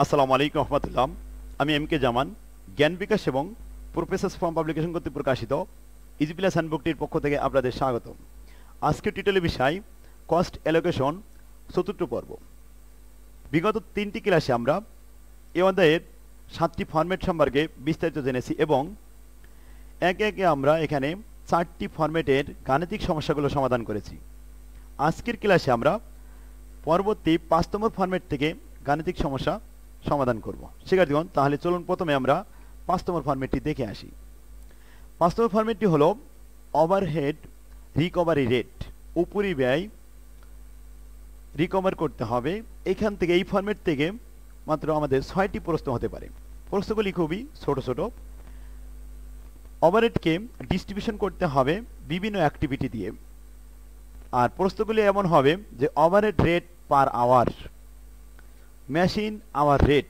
আসসালামু আলাইকুম রহমতুল্লাহ। আমি এম কে জামান, জ্ঞান বিকাশ এবং প্রফেসর ফর্ম পাবলিকেশন কর্তৃক প্রকাশিত ইজি প্লাস হ্যান্ডবুকটির পক্ষ থেকে আপনাদের স্বাগত। আজকের টিটেলের বিষয় কস্ট অ্যালোকেশন, চতুর্থ পর্ব। বিগত 3টি ক্লাসে আমরা এ অধ্যায়ের 7টি ফরম্যাট সম্পর্কে বিস্তারিত জেনেছি এবং একে একে আমরা এখানে 4টি ফরম্যাটের গাণিতিক সমস্যাগুলো সমাধান করেছি। আজকের ক্লাসে আমরা পরবর্তী 5 নম্বর ফরম্যাট থেকে গাণিতিক সমস্যা সমাধান করব। শিক্ষার্থীগণ, তাহলে চলুন প্রথমে আমরা 5 নম্বর ফরম্যাটটি দেখে আসি। 5 নম্বর ফরম্যাটটি হলো ওভারহেড রিকভারি রেট, উপরি ব্যয় রিকভার করতে হবে। এখান থেকে এই ফরম্যাট থেকে মাত্র আমাদের 6টি প্রশ্ন হতে পারে। প্রশ্নগুলি খুবই ছোট ছোট। ওভারহেডকে ডিস্ট্রিবিউশন করতে হবে বিভিন্ন অ্যাক্টিভিটি দিয়ে, আর প্রশ্নগুলি এমন হবে যে overhead rate per hour, machine hour rate,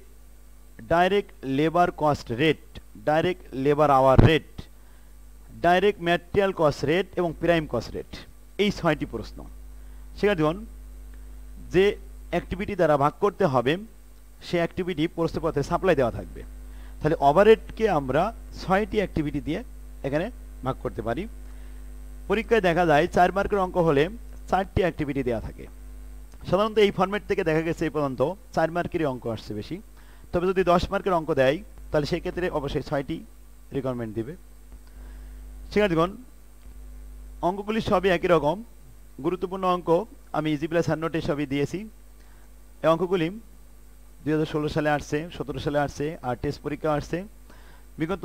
direct labour cost rate, direct labour hour rate, direct material cost rate এবং প্রাইম কস্ট রেট। এই 6টি প্রশ্ন। শিক্ষার্থীগণ, যে অ্যাক্টিভিটি দ্বারা ভাগ করতে হবে সে অ্যাক্টিভিটি প্রশ্নপত্রে সাপ্লাই দেওয়া থাকবে। তাহলে ওভারহেডকে আমরা 6টি অ্যাক্টিভিটি দিয়ে এখানে ভাগ করতে পারি। পরীক্ষায় দেখা যায় 4 মার্কের অঙ্ক হলে 4টি অ্যাক্টিভিটি দেওয়া থাকে। সাধারণত এই ফরম্যাট থেকে দেখা গেছে এই পর্যন্ত 4 মার্কেরই অঙ্ক আসছে বেশি। তবে যদি 10 মার্কের অঙ্ক দেয় তাহলে সেই ক্ষেত্রে অবশ্যই 6টি রিকোয়ারমেন্ট দিবে। শিক্ষার্থীগণ, অঙ্কগুলি সবই একই রকম। গুরুত্বপূর্ণ অঙ্ক আমি ইজি প্লাস হ্যান্ডনোটে সবই দিয়েছি। এই অঙ্কগুলি 2016 সালে আসছে, 17 সালে আসছে, আর টেস্ট পরীক্ষা আসছে। বিগত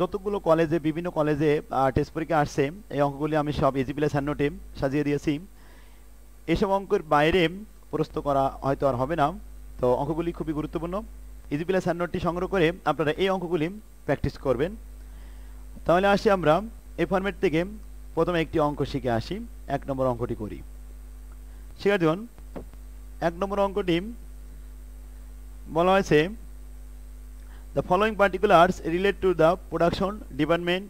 যতগুলো কলেজে, বিভিন্ন কলেজে টেস্ট পরীক্ষা আসছে, এই অঙ্কগুলি আমি সব ইজি প্লাস হ্যান্ডনোটে সাজিয়ে দিয়েছি। এসব অঙ্কের বাইরে প্রশ্ন করা হয়তো আর হবে না। তো অঙ্কগুলি খুবই গুরুত্বপূর্ণ। ইজি প্লাস হ্যান্ডনোটটি সংগ্রহ করে আপনারা এই অঙ্কগুলি প্র্যাকটিস করবেন। তাহলে আসি আমরা এই ফরম্যাট থেকে প্রথমে একটি অঙ্ক শিখে আসি। 1 নম্বর অঙ্কটি করি। শিক্ষার্থীগণ, 1 নম্বর অঙ্কটি বলা হয়েছে the following particulars relate to the production department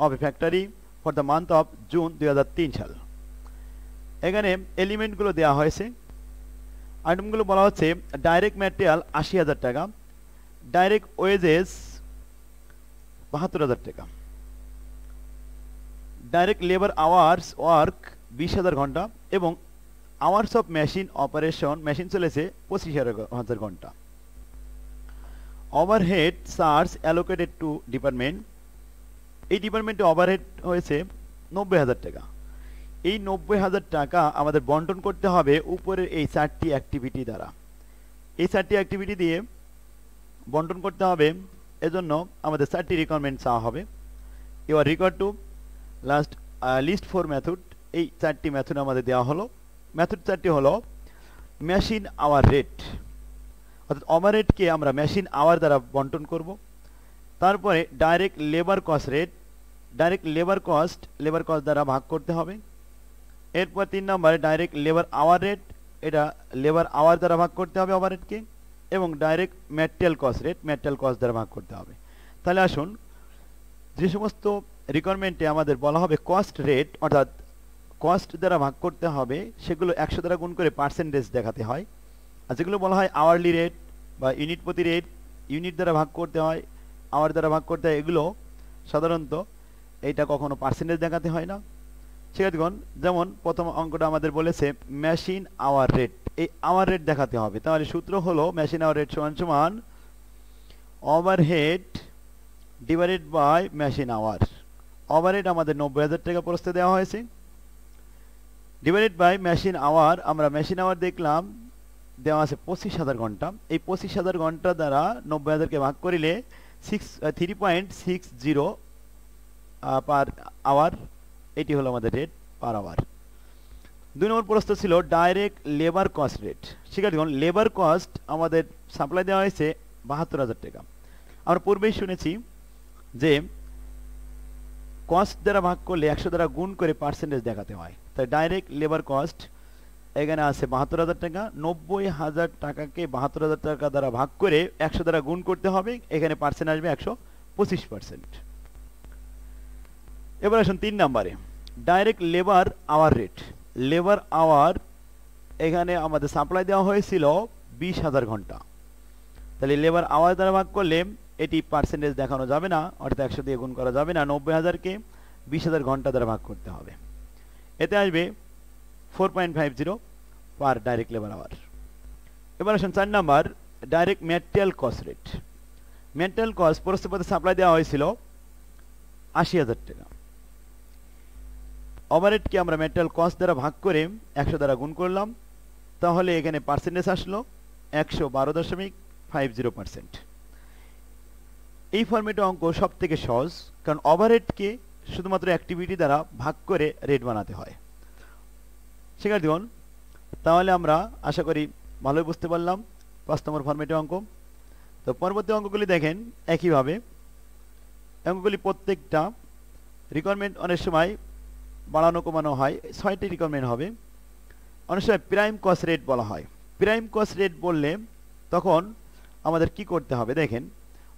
of A factory for the month of June 2003 সাল। এখানে এলিমেন্টগুলো দেওয়া হয়েছে। আইটেমগুলো বলা হচ্ছে ডাইরেক্ট ম্যাটেরিয়াল 80,000 টাকা, ডাইরেক্ট ওয়েজেস 72,000 টাকা, ডাইরেক্ট লেবার আওয়ার্স ওয়ার্ক 20,000 ঘন্টা এবং hours of machine operation, machine চলেছে 25,000 ঘন্টা। Overhead charge allocated to department, এই ডিপার্টমেন্টে ওভারহেড হয়েছে 90,000 টাকা। এই 90,000 টাকা আমাদের বন্টন করতে হবে উপরের এই 4টি অ্যাক্টিভিটি দ্বারা। এই 4টি অ্যাক্টিভিটি দিয়ে বন্টন করতে হবে। এজন্য আমাদের 4টি রিকোয়ারমেন্ট চাওয়া হবে। You are required to list 4 method. এই 4টি মেথড আমাদের দেওয়া হলো। মেথড 4টি হলো মেশিন আওয়ার রেট, অর্থাৎ ওভারহেডকে আমরা মেশিন আওয়ার দ্বারা বন্টন করব। তারপরে direct labour cost rate, direct labour cost দ্বারা ভাগ করতে হবে। এরপর 3 নম্বরে ডাইরেক্ট লেবার আওয়ার রেট, এটা লেবার আওয়ার দ্বারা ভাগ করতে হবে ওভারহেডকে। এবং direct material cost rate, material cost দ্বারা ভাগ করতে হবে। তাহলে আসুন, যে সমস্ত রিকোয়ারমেন্টে আমাদের বলা হবে কস্ট রেট, অর্থাৎ কস্ট দ্বারা ভাগ করতে হবে, সেগুলো 100 দ্বারা গুণ করে পার্সেন্টেজ দেখাতে হয়। আর যেগুলো বলা হয় আওয়ারলি রেট বা ইউনিট প্রতি রেট, ইউনিট দ্বারা ভাগ করতে হয়, আওয়ার দ্বারা ভাগ করতে হয়, এগুলো সাধারণত এইটা কখনো পার্সেন্টেজ দেখাতে হয় না। শিক্ষার্থীগণ, যেমন প্রথম অঙ্কটা আমাদের বলেছে মেশিন আওয়ার রেট, এই আওয়ার রেট দেখাতে হবে। তাহলে সূত্র হলো মেশিন আওয়ার রেট সমান সমান overhead divided by machine hour. Overhead আমাদের 90,000 টাকা প্রস্তুত দেওয়া হয়েছে, ডিভাইডেড বাই মেশিন আওয়ার, আমরা মেশিন আওয়ার দেখলাম দেওয়া আছে 25,000 ঘন্টা। এই 25,000 ঘন্টা দ্বারা 90,000কে ভাগ করিলে 3.60 পার আওয়ার, এটি হলো আমাদের রেট পার আওয়ার। 2 নম্বর প্রশ্ন ছিল ডাইরেক্ট লেবার কস্ট রেট। শিক্ষার্থীগণ, লেবার কস্ট আমাদের সাপ্লাই দেওয়া হয়েছে 72,000 টাকা। আমরা পূর্বেই শুনেছি যে কস্ট দ্বারা ভাগ করলে 100 দ্বারা গুণ করে পার্সেন্টেজ দেখাতে হয়। তাই ডাইরেক্ট লেবার কস্ট এখানে আছে 72,000 টাকা। 90,000 টাকাকে 72,000 টাকা দ্বারা ভাগ করে 100 দ্বারা গুণ করতে হবে। এখানে পার্সেন্ট আসবে 125%। এবার আসুন 3 নম্বরে direct labour hour rate. Labour hour এখানে আমাদের সাপ্লাই দেওয়া হয়েছিল 20,000 ঘন্টা। তাহলে লেবার আওয়ার দ্বারা ভাগ করলে এটি পার্সেন্টেজ দেখানো যাবে না, অর্থাৎ 100 দিয়ে গুণ করা যাবে না। 90,000-কে 20,000 ঘন্টা দ্বারা ভাগ করতে হবে। এতে আসবে 4.50 পার ডাইরেক্ট লেবার আওয়ার। এবার আসুন 4 number, direct material cost rate. Material cost প্রস্তুতপত্রে সাপ্লাই দেওয়া হয়েছিল 80,000 টাকা। ওভারহেডকে আমরা ম্যাটেরিয়াল কস্ট দ্বারা ভাগ করে 100 দ্বারা গুণ করলাম, তাহলে এখানে পার্সেন্টেজ আসলো 112.50%। এই ফরম্যাটে অঙ্ক সব থেকে সহজ, কারণ ওভারহেডকে শুধুমাত্র অ্যাক্টিভিটি দ্বারা ভাগ করে রেট বানাতে হয়। শিক্ষার্থীগণ, তাহলে আমরা আশা করি ভালোই বুঝতে পারলাম 5 নম্বর ফরম্যাটে অঙ্ক। তো পরবর্তী অঙ্কগুলি দেখেন একইভাবে। অঙ্কগুলি প্রত্যেকটা রিকোয়ারমেন্ট অনেক সময় বাড়ানো কমানো হয়, 6টি রিকোয়ারমেন্ট হবে। অনেক সময় প্রাইম কস্ট রেট বলা হয়। প্রাইম কস্ট রেট বললে তখন আমাদের কি করতে হবে দেখেন,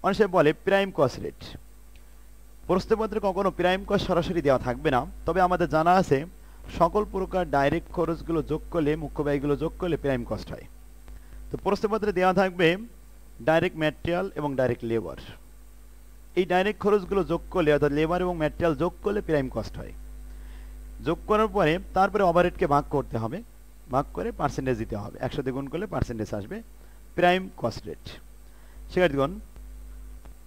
অনেক সময় বলে প্রাইম কস্ট রেট। প্রশ্নপত্রে কখনো প্রাইম কস্ট সরাসরি দেওয়া থাকবে না, তবে আমাদের জানা আছে সকল প্রকার ডাইরেক্ট খরচগুলো যোগ করলে, মুখ্য ব্যয়গুলো যোগ করলে প্রাইম কস্ট হয়। তো প্রশ্নপত্রে দেওয়া থাকবে ডাইরেক্ট ম্যাটেরিয়াল এবং ডাইরেক্ট লেবার। এই ডাইরেক্ট খরচগুলো যোগ করলে, অর্থাৎ লেবার এবং ম্যাটেরিয়াল যোগ করলে প্রাইম কস্ট হয়। যোগ করার পরে তারপরে ওভারহেডকে ভাগ করতে হবে, ভাগ করে পার্সেন্টেজ দিতে হবে। 100 দিয়ে গুণ করলে পার্সেন্টেজ আসবে প্রাইম কস্ট রেট। শিক্ষার্থীগণ,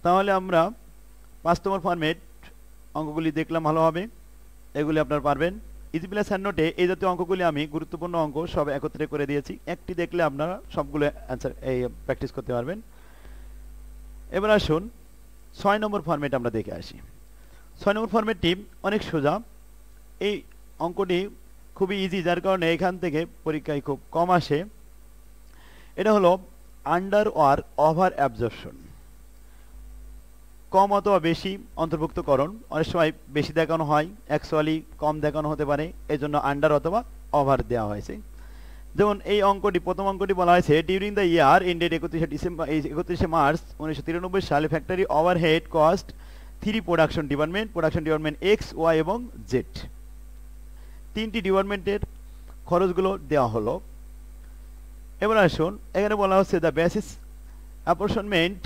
তাহলে আমরা 5 নম্বর ফরম্যাট অঙ্কগুলি দেখলাম ভালোভাবে, এগুলি আপনারা পারবেন। ইজি প্লাস হ্যান্ড নোটে এই জাতীয় অঙ্কগুলি আমি গুরুত্বপূর্ণ অঙ্ক সব একত্রে করে দিয়েছি, একটি দেখলে আপনারা সবগুলো অ্যান্সার এই প্র্যাকটিস করতে পারবেন। এবার আসুন 6 নম্বর ফরম্যাট আমরা দেখে আসি। 6 নম্বর ফরম্যাটটি অনেক সোজা। এই অঙ্কটি খুবই ইজি, যার কারণে এখান থেকে পরীক্ষায় খুব কম আসে। এটা হলো আন্ডার ওয়ার ওভার অ্যাবজর্পশন, কম অথবা বেশি অন্তর্ভুক্তকরণ। অনেক সময় বেশি দেখানো হয়, অ্যাকচুয়ালি কম দেখানো হতে পারে, এই জন্য আন্ডার অথবা ওভার দেওয়া হয়েছে। যেমন এই অঙ্কটি, প্রথম অঙ্কটি বলা হয়েছে ডিউরিং দ্য ইয়ার এন্ডেড 31শে মার্চ 1993 সালে factory overhead cost 3 production department X, Y এবং জেড, 3টি ডিপার্টমেন্টের খরচগুলো দেওয়া হলো। এবার আসুন, এখানে বলা হচ্ছে দ্য বেসিস অ্যাপরশনমেন্ট।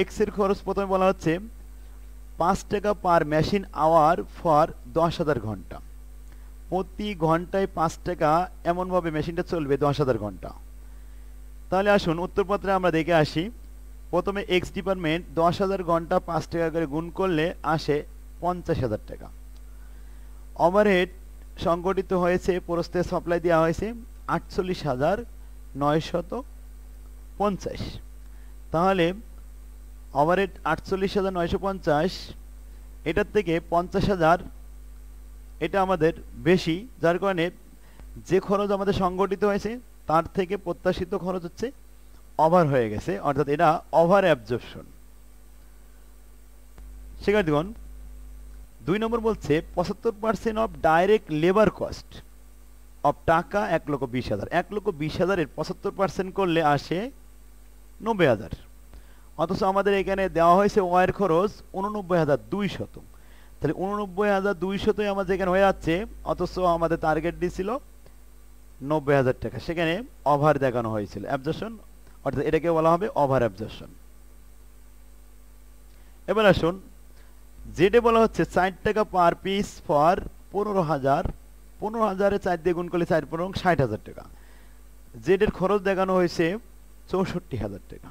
এক্স এর খরচ প্রথমে বলা হচ্ছে 5 টাকা পার মেশিন আওয়ার ফর 10,000 ঘন্টা। প্রতি ঘন্টায় 5 টাকা, এমনভাবে মেশিনটা চলবে 10,000 ঘন্টা। তাহলে আসুন উত্তরপত্রে আমরা দেখে আসি। প্রথমে এক্স ডিপার্টমেন্ট 10,000 ঘন্টা 5 টাকা করে গুণ করলে আসে 50,000 টাকা। ওভারহেড সংগঠিত হয়েছে, প্রস্তে সাপ্লাই দেওয়া হয়েছে 48,950। তাহলে ওভারহেড 48,950, এটার থেকে 50,000 এটা আমাদের বেশি, যার কারণে যে খরচ আমাদের সংগঠিত হয়েছে তার থেকে প্রত্যাশিত খরচ হচ্ছে ওভার হয়ে গেছে, অর্থাৎ এটা ওভার অ্যাবজর্পশন। শিক্ষার্থীগণ, 2 নম্বর বলছে 75% of direct labour cost of টাকা 1,20,000। 1,20,000 এর 75% করলে আসে 90,000। অথচ আমাদের এখানে দেওয়া হয়েছে ওয়ার খরচ 89,200। তাহলে 89,200 আমাদের এখানে হয়ে যাচ্ছে, অথচ আমাদের টার্গেট দিয়েছিল 90,000 টাকা, সেখানে ওভার দেখানো হয়েছিল, অ্যাবজর্পশন, অর্থাৎ এটাকে বলা হবে ওভার অ্যাবজর্পশন। এবার আসুন, যেটা বলা হচ্ছে 4 টাকা পার পিস ফর 15,000। 15,000-এ 4 দিয়ে গুণ করলে 4 15 60,000 টাকা। জেডের খরচ দেখানো হয়েছে 64,000 টাকা।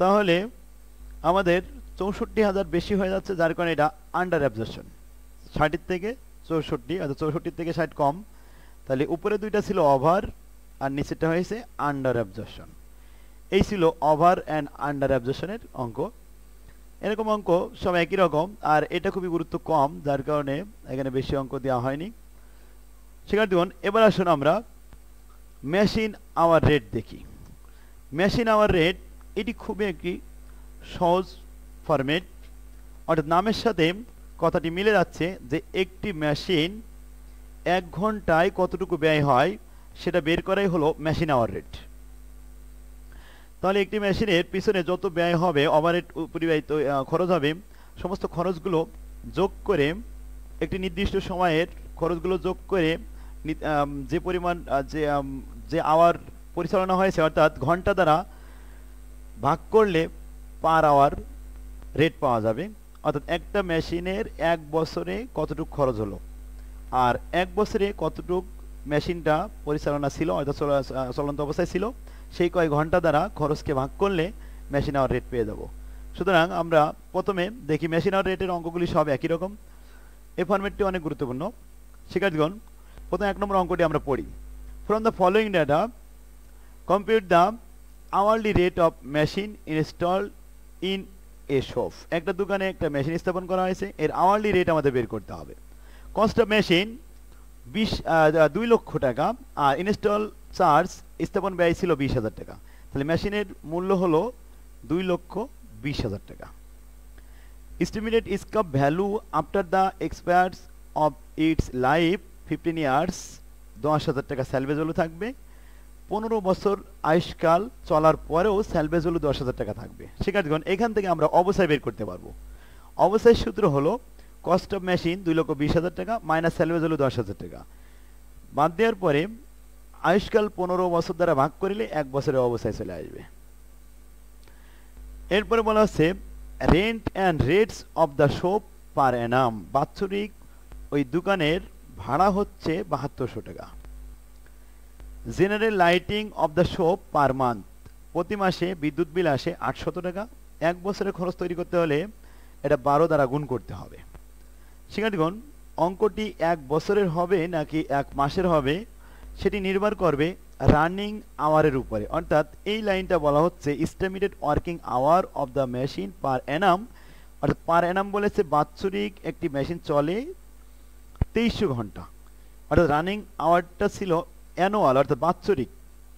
তাহলে আমাদের 64,000 বেশি হয়ে যাচ্ছে, যার কারণে এটা আন্ডার অ্যাবজর্পশন। 60 থেকে 64, অর্থাৎ 64 থেকে 60 কম। তাহলে উপরে দুইটা ছিল ওভার আর নিচেরটা হয়েছে আন্ডার অ্যাবজর্পশন। এই ছিল ওভার অ্যান্ড আন্ডার অ্যাবজর্পশনের অঙ্ক। এরকম অঙ্ক সব একই রকম, আর এটা খুবই গুরুত্ব কম, যার কারণে এখানে বেশি অঙ্ক দেওয়া হয়নি। শিক্ষার্থীগণ, এবার আসুন আমরা মেশিন আওয়ার রেট দেখি। মেশিন আওয়ার রেট এটি খুবই একটি সহজ ফরম্যাট, অর্থাৎ নামের সাথে কথাটি মিলে যাচ্ছে যে একটি মেশিন 1 ঘন্টায় কতটুকু ব্যয় হয় সেটা বের করাই হলো মেশিন আওয়ার রেট। তাহলে একটি মেশিনের পিছনে যত ব্যয় হবে, ওভারহেড পরিবাহিত খরচ হবে, সমস্ত খরচগুলো যোগ করে, একটি নির্দিষ্ট সময়ের খরচগুলো যোগ করে যে পরিমাণ যে আওয়ার পরিচালনা হয়েছে, অর্থাৎ ঘন্টা দ্বারা ভাগ করলে পার আওয়ার রেট পাওয়া যাবে। অর্থাৎ একটা মেশিনের 1 বছরে কতটুকু খরচ হলো আর 1 বছরে কতটুক মেশিনটা পরিচালনা ছিল অর্থাৎ চলন্ত অবস্থায় ছিল সেই কয়েক ঘন্টা দ্বারা খরচকে ভাগ করলে মেশিন আওয়ার রেট পেয়ে যাব। সুতরাং আমরা প্রথমে দেখি মেশিন আওয়ার রেটের অঙ্কগুলি সব একই রকম। এই ফরম্যাটটি অনেক গুরুত্বপূর্ণ। শিক্ষার্থীগণ, প্রথম 1 নম্বর অঙ্কটি আমরা পড়ি। From the following data compute the hourly rate of machine install in a shop. একটা দোকানে একটা মেশিন স্থাপন করা হয়েছে, এর আওয়ারলি রেট আমাদের বের করতে হবে। কস্ট অফ মেশিন 2 লক্ষ টাকা আর ইনস্টল চার্জ স্থাপন ব্যয় ছিল 20,000 টাকা। তাহলে মেশিনের মূল্য হলো 2,20,000 টাকা। Estimated scrap value after the expires of its life 15 years, 10,000 টাকা স্যালভেজ ভ্যালু থাকবে। 15 বছর আয়ুষ্কাল চলার পরেও স্যালভেজ ভ্যালু 10,000 টাকা থাকবে। শিক্ষার্থীগণ, এখান থেকে আমরা অবস্থায় বের করতে পারবো। অবস্থায় সূত্র হলো কস্ট অফ মেশিন 2,20,000 টাকা মাইনাস স্যালভেজ ভ্যালু 10,000 টাকা, বাদ দেওয়ার পরে আয়ুষ্কাল 15 বছর দ্বারা ভাগ করিলে 1 বছরের অবস্থায় চলে আসবে। এরপরে বলা হচ্ছে rent and rates of the shop per annum. বাৎসরিক ওই দোকানের ভাড়া হচ্ছে 7200 টাকা। General lighting of the shop per month, প্রতি মাসে বিদ্যুৎ বিল আসে 800 টাকা। 1 বছরের খরচ তৈরি করতে হলে এটা 12 দ্বারা গুণ করতে হবে। শিক্ষার্থীগণ, অঙ্কটি 1 বছরের হবে নাকি 1 মাসের হবে সেটি নির্ভর করবে রানিং আওয়ারের উপরে। অর্থাৎ এই লাইনটা বলা হচ্ছে estimated working hour of the machine per annum. অর্থাৎ পার অ্যানাম বলেছে বাৎসরিক একটি মেশিন চলে 2300 ঘন্টা, অর্থাৎ রানিং আওয়ারটা ছিল অ্যানুয়াল অর্থাৎ বাৎসরিক।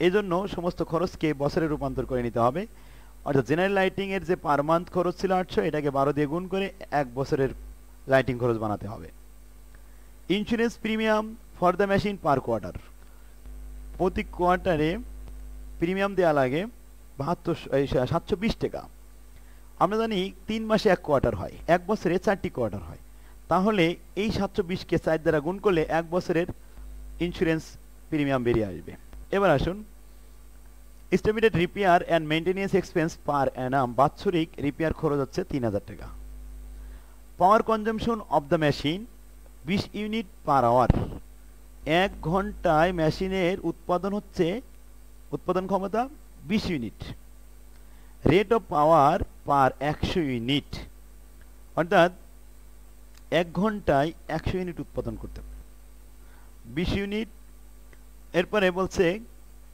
এই জন্য সমস্ত খরচকে বছরে রূপান্তর করে নিতে হবে। অর্থাৎ জেনারেল লাইটিংয়ের যে পার মান্থ খরচ ছিল 800, এটাকে 12 দিয়ে গুণ করে 1 বছরের লাইটিং খরচ বানাতে হবে। Insurance premium for the machine per quarter, প্রতি কোয়ার্টারে প্রিমিয়াম দেওয়া লাগে 720 টাকা। আমরা জানি 3 মাসে 1 কোয়ার্টার হয়, 1 বছরে 4টি কোয়ার্টার হয়। তাহলে এই 720কে 4 দ্বারা গুণ করলে 1 বছরের ইন্স্যুরেন্স প্রিমিয়াম বেরিয়ে আসবে। এবার আসুন, estimated repair and maintenance expense per annum, বাৎসরিক রিপেয়ার খরচ হচ্ছে 3000 টাকা। Power consumption of the machine 20 unit per hour, 1 ঘন্টায় মেশিনের উৎপাদন ক্ষমতা 20 unit. Rate of power per 100 unit, অর্থাৎ 1 ঘন্টায় 100 ইউনিট উৎপাদন করতে পারে, 20 ইউনিট। এরপরে বলছে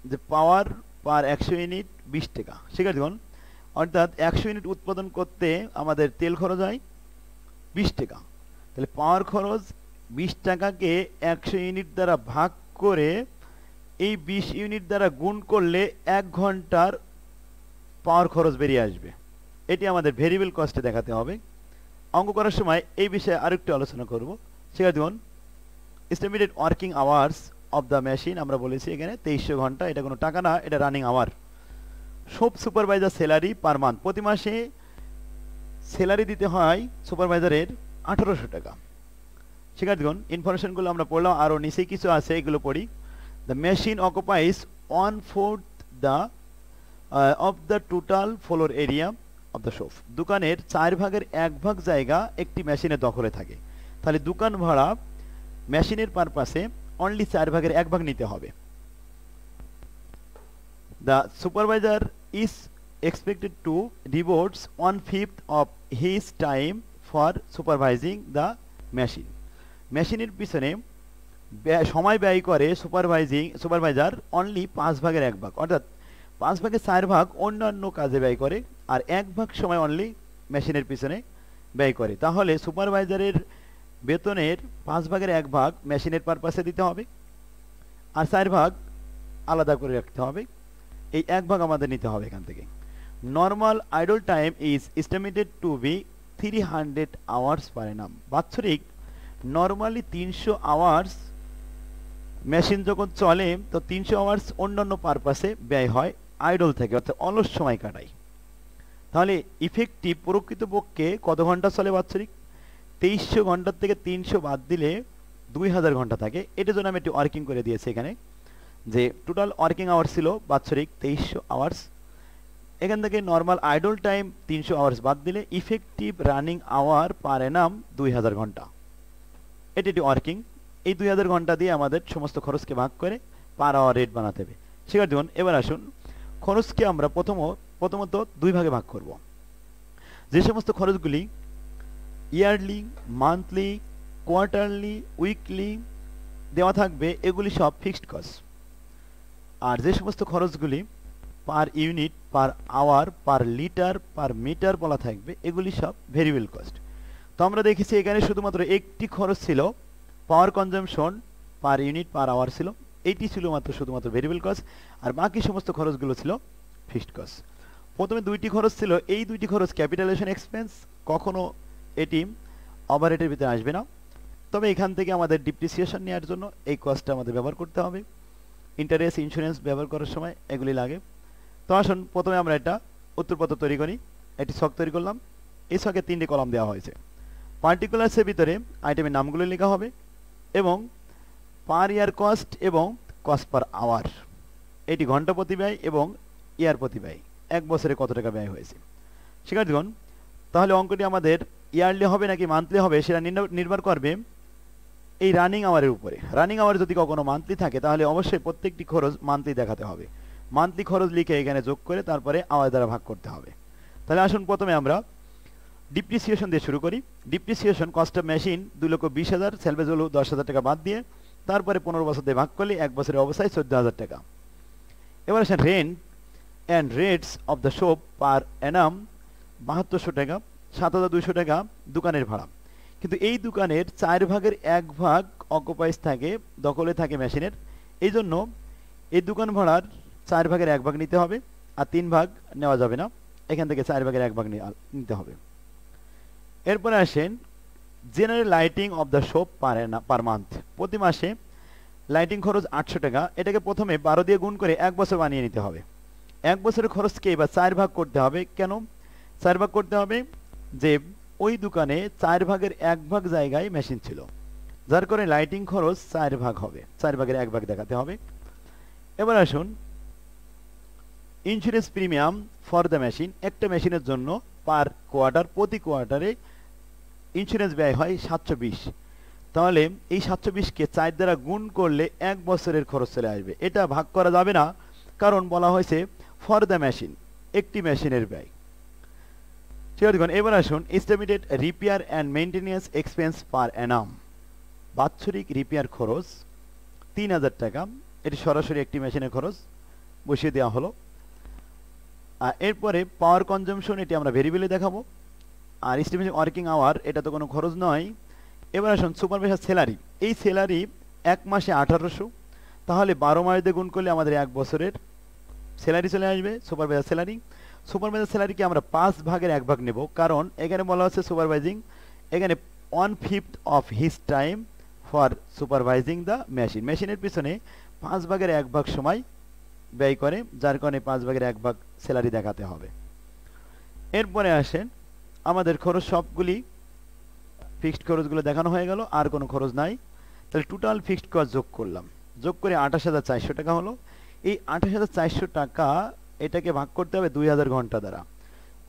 যে পাওয়ার পার 100 ইউনিট 20 টাকা। শিক্ষার্থীগণ, অর্থাৎ 100 ইউনিট উৎপাদন করতে আমাদের তেল খরচ হয় 20 টাকা। তাহলে পাওয়ার খরচ 20 টাকাকে 100 ইউনিট দ্বারা ভাগ করে এই 20 ইউনিট দ্বারা গুণ করলে 1 ঘন্টার পাওয়ার খরচ বেরিয়ে আসবে। এটি আমাদের ভেরিয়েবল কস্টে দেখাতে হবে। অঙ্ক করার সময় এই বিষয়ে আরেকটু আলোচনা করব। শিক্ষার্থীগণ, estimated working hours of the machine আমরা বলেছি এখানে 2300 ঘন্টা, এটা কোনো টাকা না, এটা running hour. Shop supervisor salary per month, প্রতি মাসে স্যালারি দিতে হয় সুপারভাইজারের 1800 টাকা। শিক্ষার্থীগণ, ইনফরমেশনগুলো আমরা পড়লাম, আরও নিচে কিছু আছে, এগুলো পড়ি। The machine অকুপাইজ 1/4 of the total floor area of the shop, দোকানের 4 ভাগের 1 ভাগ জায়গা একটি মেশিনের দখলে থাকে। তাহলে দোকান ভাড়া মেশিনের পারপাসে অনলি 4 ভাগের 1 ভাগ নিতে হবে। The supervisor is expected to devote 1/5 of his time for supervising the machine. মেশিনের পিছনে সময় ব্যয় করে সুপারভাইজার অনলি 5 ভাগের 1 ভাগ, অর্থাৎ 5 ভাগের 4 ভাগ অন্যান্য কাজে ব্যয় করে আর 1 ভাগ সময় অনলি মেশিনের পিছনে ব্যয় করে। তাহলে সুপারভাইজারের বেতনের 5 ভাগের 1 ভাগ মেশিনের পারপাসে দিতে হবে আর 4 ভাগ আলাদা করে রাখতে হবে। এই 1 ভাগ আমাদের নিতে হবে এখান থেকে। Normal idle time is estimated to be 300 hours per annum, বাৎসরিক নর্মালি 300 আওয়ার্স মেশিন যখন চলে তো 300 আওয়ার্স অন্যান্য পারপাসে ব্যয় হয় আইডল থেকে, অর্থাৎ অলস সময় কাটাই। তাহলে ইফেক্টিভ প্রকৃতপক্ষে কত ঘন্টা চলে বাৎসরিক? 2300 ঘন্টার থেকে 300 বাদ দিলে 2000 ঘন্টা থাকে। এটার জন্য আমি একটু ওয়ার্কিং করে দিয়েছি এখানে, যে টোটাল ওয়ার্কিং আওয়ার ছিল বাৎসরিক 2300 আওয়ার্স। এখান থেকে নর্মাল আইডল টাইম 300 আওয়ার্স বাদ দিলে effective running hour per annum 2000 ঘন্টা। এটি ওয়ার্কিং। এই 2000 ঘন্টা দিয়ে আমাদের সমস্ত খরচকে ভাগ করে পার আওয়ার রেট বানাতে হবে। শিক্ষার্থীগণ, এবার আসুন খরচকে আমরা প্রথমত দুই ভাগে ভাগ করব। যে সমস্ত খরচগুলি ইয়ারলি, মান্থলি, কোয়ার্টারলি, উইকলি দেওয়া থাকবে এগুলি সব ফিক্সড কস্ট। আর যে সমস্ত খরচগুলি per unit, per hour, per litre, per metre বলা থাকবে এগুলি সব ভেরিয়েবল কস্ট। তো আমরা দেখেছি এখানে শুধুমাত্র একটি খরচ ছিল power consumption per unit per hour ছিল, এইটি ছিল শুধুমাত্র ভেরিয়েবল কস্ট, আর বাকি সমস্ত খরচগুলো ছিল ফিক্সড কস্ট। প্রথমে দুইটি খরচ ছিল, এই দুইটি খরচ ক্যাপিটালাইজেশন এক্সপেন্স, কখনো এটি ওভারহেডের ভিতরে আসবে না। তবে এখান থেকে আমাদের ডিপ্রিসিয়েশন নেওয়ার জন্য এই কস্টটা আমাদের ব্যবহার করতে হবে। ইন্টারেস্ট, ইন্স্যুরেন্স ব্যবহার করার সময় এগুলি লাগে। তো আসুন প্রথমে আমরা এটা উত্তরপত্র তৈরি করি। এটি ছক তৈরি করলাম। এই ছকে 3টি কলাম দেওয়া হয়েছে। পার্টিকুলার্সের ভিতরে আইটেমের নামগুলো লেখা হবে এবং পার ইয়ার কস্ট এবং কস্ট পার আওয়ার, এটি ঘন্টা প্রতি ব্যয় এবং ইয়ার প্রতি ব্যয়, 1 বছরে কত টাকা ব্যয় হয়েছে। শিক্ষার্থীগণ, তাহলে অঙ্কটি আমাদের ইয়ারলি হবে নাকি মান্থলি হবে সেটা নির্ভর করবে এই রানিং আওয়ারের উপরে। রানিং আওয়ার যদি কখনো মান্থলি থাকে তাহলে অবশ্যই প্রত্যেকটি খরচ মান্থলি দেখাতে হবে। মান্থলি খরচ লিখে এখানে যোগ করে তারপরে আওয়ার দ্বারা ভাগ করতে হবে। তাহলে আসুন প্রথমে আমরা ডিপ্রিসিয়েশন দিয়ে শুরু করি। ডিপ্রিসিয়েশন কস্ট অফ মেশিন 2,20,000, সেলভেজ হলো 10,000 টাকা বাদ দিয়ে, তারপরে 15 বছর দিয়ে ভাগ করলে 1 বছরের অবস্থায় 14,000 টাকা। এবার আসেন rent and rates of the shop per annum 7200 টাকা, 7,200 টাকা দোকানের ভাড়া। কিন্তু এই দোকানের 4 ভাগের 1 ভাগ অকুপাইজ থাকে, দখলে থাকে মেশিনের। এই জন্য এই দোকান ভাড়ার 4 ভাগের 1 ভাগ নিতে হবে, আর 3 ভাগ নেওয়া যাবে না। এখান থেকে 4 ভাগের 1 ভাগ নিতে হবে। এরপরে আসেন general lighting of the shop per month. প্রতি মাসে লাইটিং খরচ 800 টাকা। এটাকে প্রথমে 12 দিয়ে গুণ করে 1 বছর বানিয়ে নিতে হবে। 1 বছরের খরচকে এবার 4 ভাগ করতে হবে। কেন 4 ভাগ করতে হবে? যে ওই দোকানে 4 ভাগের 1 ভাগ জায়গায় মেশিন ছিল, যার কারণে লাইটিং খরচ 4 ভাগ হবে, 4 ভাগের 1 ভাগ দেখাতে হবে। এবার আসুন insurance premium for the machine. একটা মেশিনের জন্য পার কোয়ার্টার, প্রতি কোয়ার্টারে ইন্স্যুরেন্স ব্যয় হয় 720। তাহলে এই 720কে 4 দ্বারা গুণ করলে 1 বছরের খরচ চলে আসবে। এটা ভাগ করা যাবে না, কারণ বলা হয়েছে ফর দ্য মেশিন, একটি মেশিনের ব্যয়। শিক্ষার্থীগণ, এবার আসুন estimated repair and maintenance expense per annum. বাৎসরিক রিপেয়ার খরচ 3000 টাকা। এটি সরাসরি একটি মেশিনের খরচ বসিয়ে দেওয়া হলো। আর এরপরে পাওয়ার কনজাম্পশন, এটি আমরা ভেরিয়েবলে দেখাবো। আর এস্টিমেটেড ওয়ার্কিং আওয়ার, এটা তো কোনো খরচ নয়। এবার আসুন সুপারভাইজার স্যালারি। এই স্যালারি 1 মাসে 1800, তাহলে 12 মাস দিয়ে গুণ করলে আমাদের 1 বছরের স্যালারি চলে আসবে সুপারভাইজার স্যালারি। সুপারভাইজার স্যালারিকে আমরা 5 ভাগের 1 ভাগ নেব, কারণ এখানে বলা হচ্ছে সুপারভাইজিং, এখানে 1/5 of his time for supervising the machine. মেশিনের পিছনে 5 ভাগের 1 ভাগ সময় ব্যয় করে, যার কারণে 5 ভাগের 1 ভাগ স্যালারি দেখাতে হবে। এরপরে আসেন আমাদের খরচ, সবগুলি ফিক্সড খরচগুলো দেখানো হয়ে গেল, আর কোনো খরচ নাই। তাহলে টোটাল ফিক্সড কস্ট যোগ করলাম, যোগ করে 28,400 টাকা হলো। এই 28,400 টাকা এটাকে ভাগ করতে হবে 2000 ঘন্টা দ্বারা।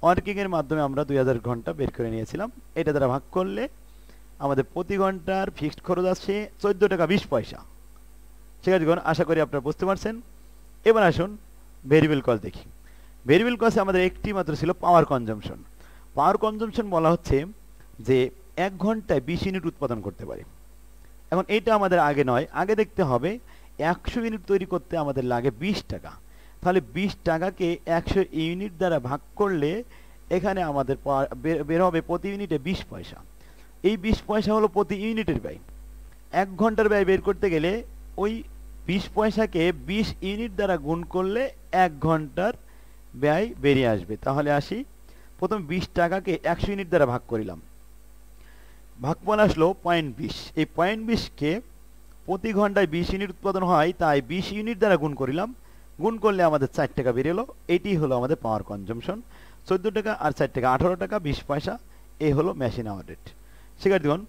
ওয়ার্কিংয়ের মাধ্যমে আমরা 2000 ঘন্টা বের করে নিয়েছিলাম। এটা দ্বারা ভাগ করলে আমাদের প্রতি ঘন্টার ফিক্সড খরচ আসছে 14 টাকা 20 পয়সা। ঠিক আছে, আশা করি আপনারা বুঝতে পারছেন। এবার আসুন ভেরিয়েবল কস্ট দেখি। ভেরিয়েবল কস্টে আমাদের একটি মাত্র ছিল পাওয়ার কনজাম্পশন। পাওয়ার কনজাম্পশন বলা হচ্ছে যে 1 ঘন্টায় 20 ইউনিট উৎপাদন করতে পারে। এখন এটা আমাদের আগে নয়, আগে দেখতে হবে 100 ইউনিট তৈরি করতে আমাদের লাগে 20 টাকা। তাহলে 20 টাকাকে 100 ইউনিট দ্বারা ভাগ করলে এখানে আমাদের বের হবে প্রতি ইউনিটে 20 পয়সা। এই 20 পয়সা হলো প্রতি ইউনিটের ব্যয়। 1 ঘন্টার ব্যয় বের করতে গেলে ওই 20 পয়সাকে 20 ইউনিট দ্বারা গুণ করলে 1 ঘন্টার ব্যয় বেরিয়ে আসবে। তাহলে আসি, প্রথম 20 টাকাকে 100 ইউনিট দ্বারা ভাগ করিলাম, ভাগফল আসলো 0.20। এই 0.20কে প্রতি ঘন্টায় 20 ইউনিট উৎপাদন হয়, তাই 20 ইউনিট দ্বারা গুণ করিলাম, গুণ করলে আমাদের 4 টাকা বেরিয়ে এলো। এটি হলো আমাদের পাওয়ার কনজাম্পশন। 14 টাকা আর 4 টাকা 18 টাকা 20 পয়সা, এই হলো মেশিন আওয়ার রেট। শিক্ষার্থীগণ,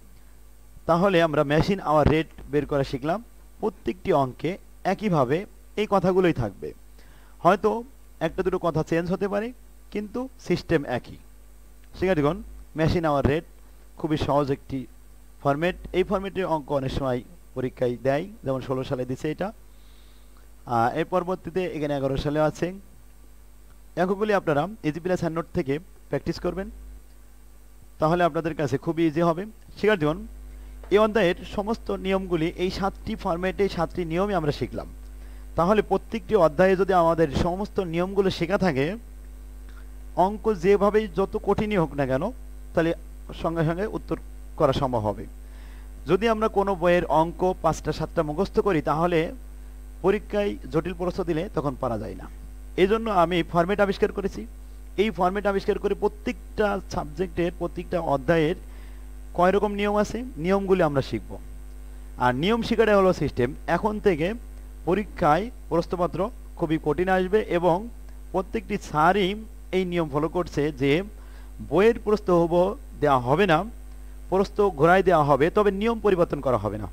তাহলে আমরা মেশিন আওয়ার রেট বের করা শিখলাম। প্রত্যেকটি অঙ্কে একইভাবে এই কথাগুলোই থাকবে। হয়তো একটা দুটো কথা চেঞ্জ হতে পারে, কিন্তু সিস্টেম একই। শিক্ষার্থীগণ, মেশিন আওয়ার রেট খুবই সহজ একটি ফরম্যাট। এই ফরম্যাটের অঙ্ক অনেক সময় পরীক্ষায় দেয়, যেমন 16 সালে দিছে এটা। এর পরবর্তীতে এখানে 11 সালে আছে। অঙ্কগুলি আপনারা ইজি প্লাস হ্যান্ড নোট থেকে প্র্যাকটিস করবেন, তাহলে আপনাদের কাছে খুবই ইজি হবে। শিক্ষার্থীগণ, এই অধ্যায়ের সমস্ত নিয়মগুলি, এই 7টি ফরম্যাটে 7টি নিয়মই আমরা শিখলাম। তাহলে প্রত্যেকটি অধ্যায়ে যদি আমাদের সমস্ত নিয়মগুলো শেখা থাকে, অঙ্ক যেভাবেই যত কঠিনই হোক না কেন, তাহলে সঙ্গে সঙ্গে উত্তর করা সম্ভব হবে। যদি আমরা কোনো বইয়ের অঙ্ক 5টা 7টা মুখস্থ করি, তাহলে পরীক্ষায় জটিল প্রশ্ন দিলে তখন পারা যায় না। এই জন্য আমি ফরম্যাট আবিষ্কার করেছি। এই ফরম্যাট আবিষ্কার করে প্রত্যেকটা সাবজেক্টের প্রত্যেকটা অধ্যায়ের কয় রকম নিয়ম আছে, নিয়মগুলি আমরা শিখব। আর নিয়ম শেখাটাই হলো সিস্টেম। এখন থেকে পরীক্ষায় প্রশ্নপত্র খুবই কঠিন আসবে, এবং প্রত্যেকটি স্যারই এই নিয়ম ফলো করছে যে বইয়ের প্রশ্ন দেওয়া হবে না, প্রশ্ন ঘোরায় দেওয়া হবে, তবে নিয়ম পরিবর্তন করা হবে না।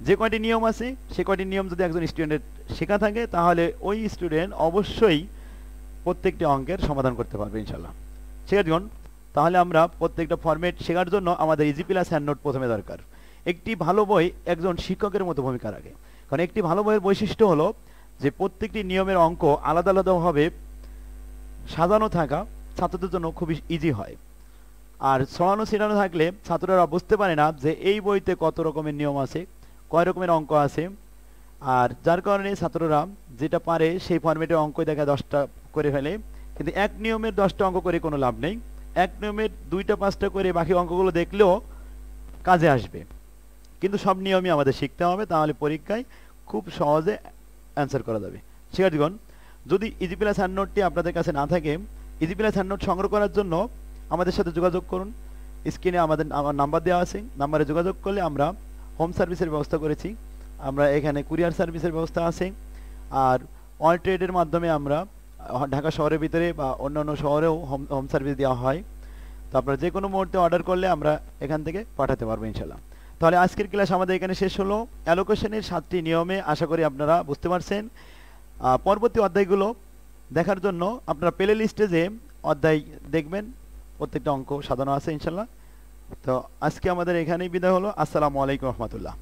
যে কয়টি নিয়ম আছে, সে কয়টি নিয়ম যদি একজন স্টুডেন্টের শেখা থাকে, তাহলে ওই স্টুডেন্ট অবশ্যই প্রত্যেকটি অঙ্কের সমাধান করতে পারবে ইনশাল্লাহ। শিক্ষার্থীগণ, তাহলে আমরা প্রত্যেকটা ফরম্যাট শেখার জন্য আমাদের ইজি প্লাস হ্যান্ড নোট প্রথমে দরকার। একটি ভালো বই একজন শিক্ষকের মতো ভূমিকা রাখে, কারণ একটি ভালো বইয়ের বৈশিষ্ট্য হলো যে প্রত্যেকটি নিয়মের অঙ্ক আলাদা আলাদাভাবে সাজানো থাকা ছাত্রদের জন্য খুবই ইজি হয়। আর ছড়ানো ছিটানো থাকলে ছাত্ররা বুঝতে পারে না যে এই বইতে কত রকমের নিয়ম আছে, কয় রকমের অঙ্ক আছে। আর যার কারণে ছাত্ররা যেটা পারে সেই ফরম্যাটের অঙ্ক দেখা 10টা করে ফেলে, কিন্তু এক নিয়মের 10টা অঙ্ক করে কোনো লাভ নেই। এক নিয়মের 2টা 5টা করে বাকি অঙ্কগুলো দেখলেও কাজে আসবে, কিন্তু সব নিয়মই আমাদের শিখতে হবে, তাহলে পরীক্ষায় খুব সহজে অ্যান্সার করা যাবে। শিক্ষার্থীগণ, যদি ইজি প্লাস হ্যান্ড নোটটি আপনাদের কাছে না থাকে, ইজি প্লাস হ্যান্ড নোট সংগ্রহ করার জন্য আমাদের সাথে যোগাযোগ করুন। স্ক্রিনে আমার নাম্বার দেওয়া আছে, নাম্বারে যোগাযোগ করলে আমরা হোম সার্ভিসের ব্যবস্থা করেছি। আমরা এখানে কুরিয়ার সার্ভিসের ব্যবস্থা আছে, আর অল ট্রেডের মাধ্যমে আমরা ঢাকা শহরের ভিতরে বা অন্যান্য শহরেও হোম সার্ভিস দেওয়া হয়। তো আপনারা যে কোনো মুহূর্তে অর্ডার করলে আমরা এখান থেকে পাঠাতে পারবো ইনশাল্লাহ। তাহলে আজকের ক্লাস আমাদের এখানে শেষ হলো। অ্যালোকেশনের 7টি নিয়মে আশা করি আপনারা বুঝতে পারছেন। পরবর্তী অধ্যায়গুলো দেখার জন্য আপনারা প্লে লিস্টে যে অধ্যায় দেখবেন, প্রত্যেকটা অঙ্ক সাজানো আছে ইনশাল্লাহ। তো আজকে আমাদের এখানেই বিদায় হলো। আসসালামু আলাইকুম রহমতুল্লাহ।